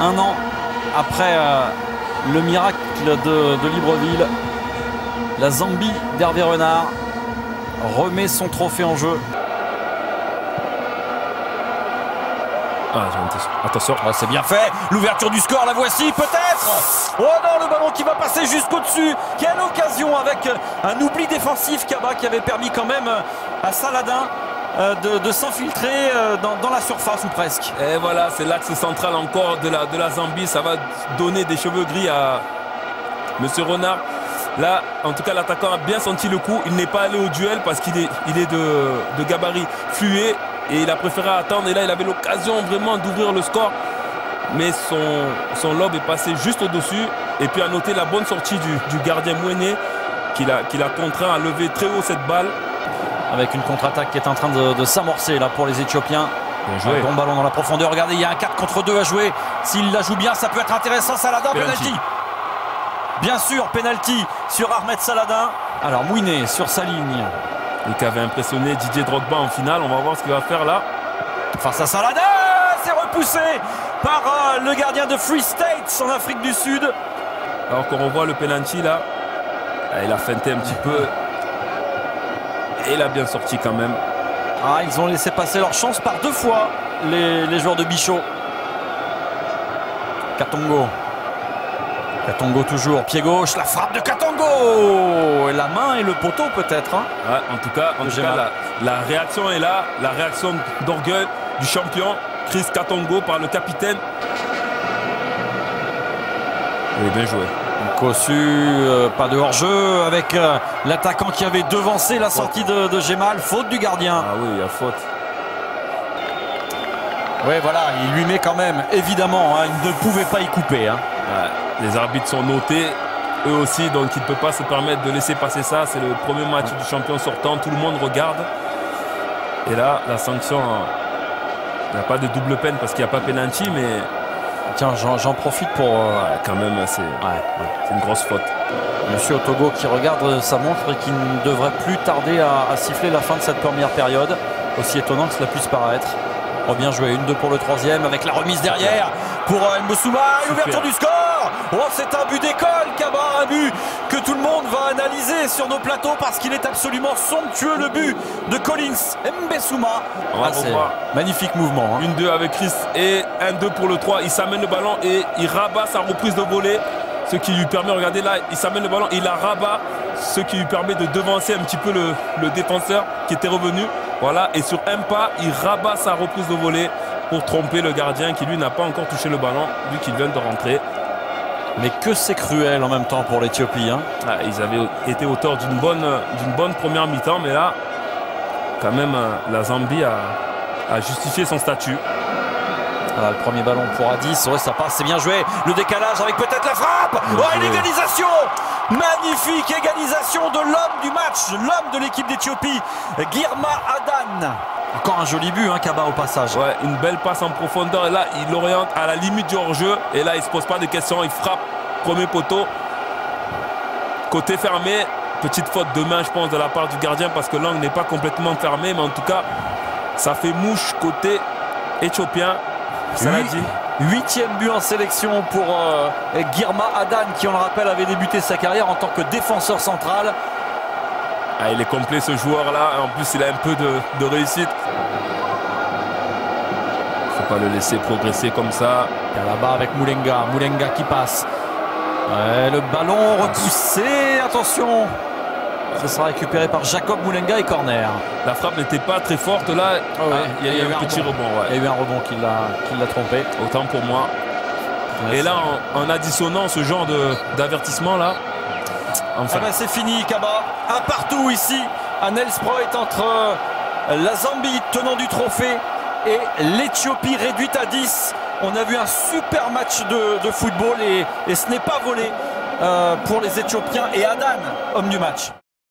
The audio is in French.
Un an après le miracle de Libreville, la Zambie d'Hervé Renard remet son trophée en jeu. Attention, c'est bien fait. L'ouverture du score, la voici peut-être. Oh non, le ballon qui va passer jusqu'au-dessus. Quelle occasion avec un oubli défensif Kaba qui avait permis quand même à Saladin de s'infiltrer dans la surface ou presque. Et voilà, c'est l'axe central encore de la Zambie. Ça va donner des cheveux gris à Monsieur Renard. Là, en tout cas, l'attaquant a bien senti le coup. Il n'est pas allé au duel parce qu'il est de gabarit fluet. Et il a préféré attendre. Et là, il avait l'occasion vraiment d'ouvrir le score. Mais son lob est passé juste au-dessus. Et puis à noter la bonne sortie du gardien Mouene qui l'a contraint à lever très haut cette balle. Avec une contre-attaque qui est en train de s'amorcer là pour les Éthiopiens. Un bon ballon dans la profondeur. Regardez, il y a un 4 contre 2 à jouer. S'il la joue bien, ça peut être intéressant. Saladin, penalty. Bien sûr, penalty sur Ahmed Saladin. Alors Mouine sur sa ligne. Et qui avait impressionné Didier Drogba en finale. On va voir ce qu'il va faire là. Face à Saladin, c'est repoussé par le gardien de Free State en Afrique du Sud. Alors qu'on revoit le penalty là. Il a feinté un petit peu. Et il a bien sorti quand même. Ils ont laissé passer leur chance par 2 fois, les joueurs de Bichot. Katongo. Katongo toujours, pied gauche, la frappe de Katongo. Et la main et le poteau peut-être. Ouais, en tout cas la réaction est là. La réaction d'orgueil du champion, Chris Katongo par le capitaine. Oui, bien joué. Cossu, pas de hors-jeu avec l'attaquant qui avait devancé la sortie de Gemal. Faute du gardien. Ah oui, il y a faute. Oui, voilà, il lui met quand même, évidemment, il ne pouvait pas y couper. Ouais, les arbitres sont notés, eux aussi, donc il ne peut pas se permettre de laisser passer ça. C'est le premier match du champion sortant, tout le monde regarde. Et là, la sanction, il n'y a pas de double peine parce qu'il n'y a pas penalty, mais... Tiens, j'en profite pour... quand même, c'est une grosse faute. Monsieur Otogo qui regarde sa montre et qui ne devrait plus tarder à siffler la fin de cette première période. Aussi étonnant que cela puisse paraître. Oh, bien joué, 1-2 pour le troisième avec la remise derrière pour Mbossouma. L'ouverture du score. Oh, c'est un but d'école, Kaba, un but que tout le monde va analyser sur nos plateaux parce qu'il est absolument somptueux, le but de Collins Mbessouma. Magnifique mouvement. 1-2 avec Chris et 1-2 pour le 3. Il s'amène le ballon et il rabat sa reprise de volée. Ce qui lui permet, regardez là, il s'amène le ballon, il la rabat. Ce qui lui permet de devancer un petit peu le défenseur qui était revenu. Voilà, et sur un pas, il rabat sa reprise de volée pour tromper le gardien qui lui n'a pas encore touché le ballon vu qu'il vient de rentrer. Mais que c'est cruel en même temps pour l'Éthiopie. Ils avaient été auteurs d'une bonne première mi-temps, mais là, quand même, la Zambie a justifié son statut. Voilà, le premier ballon pour Addis, ouais, ça passe, c'est bien joué. Le décalage avec peut-être la frappe. Oh, une égalisation. Magnifique égalisation de l'homme du match, l'homme de l'équipe d'Éthiopie, Girma Adan. Encore un joli but, Kaba, au passage. Ouais, une belle passe en profondeur. Et là, il l'oriente à la limite du hors-jeu. Et là, il ne se pose pas de questions. Il frappe, premier poteau. Côté fermé. Petite faute de main, je pense, de la part du gardien parce que l'angle n'est pas complètement fermé. Mais en tout cas, ça fait mouche côté éthiopien. Saladin. 8e but en sélection pour Girma Adan qui, on le rappelle, avait débuté sa carrière en tant que défenseur central. Il est complet ce joueur là. En plus il a un peu de réussite. Il ne faut pas le laisser progresser comme ça. Là-bas avec Moulenga qui passe. Le ballon repoussé. Attention. Ce sera récupéré par Jacob Moulenga et corner. La frappe n'était pas très forte là. Il y a eu un petit rebond. Il y a eu un rebond qui l'a trompé. Autant pour moi. Et là, en additionnant ce genre d'avertissement là, enfin. C'est fini, Kaba. Un partout ici à Nelspruit entre la Zambie, tenant du trophée, et l'Éthiopie réduite à 10. On a vu un super match de football et ce n'est pas volé pour les Éthiopiens et Adan, homme du match.